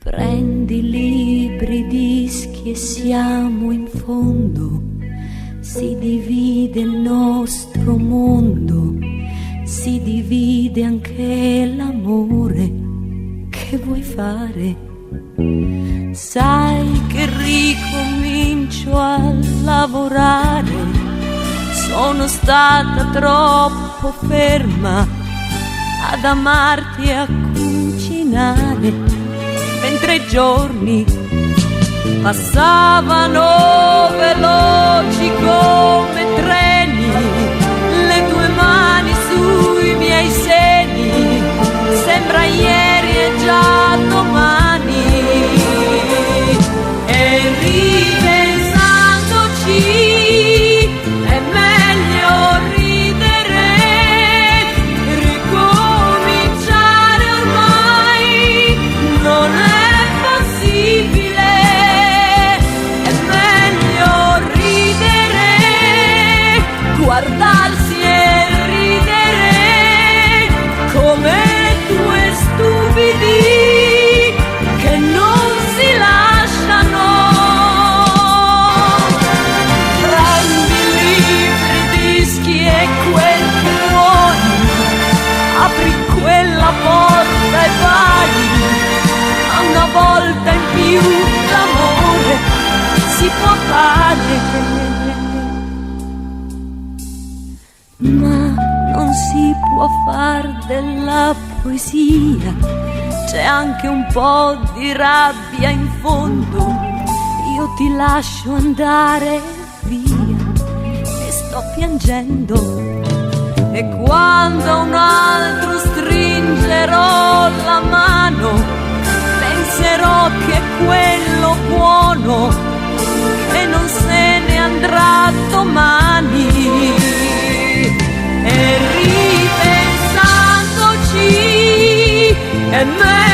Prendi libri, dischi e siamo in fondo. Si divide il nostro mondo, si divide anche l'amore. Che vuoi fare? Sai che ricomincio a lavorare. Sono stata troppo ferma ad amarti e a cucinare, mentre i giorni passavano veloci come treni, le tue mani sui miei seni, sembra ieri e già domani. E ripensandoci è meglio ridere, ricominciare ormai non è possibile. È meglio ridere, guardarsi e ridere come due stupidi che non si lasciano. Prendi libri, dischi e quel che vuoi, apri quella porta e vai. A una volta in più l'amore si può fare, ma non si può far della poesia. C'è anche un po' di rabbia in fondo. Io ti lascio andare via e sto piangendo. E quando un altro stringerò la mano, penserò che è quello buono che non se ne andrà domani. E ripensandoci è meglio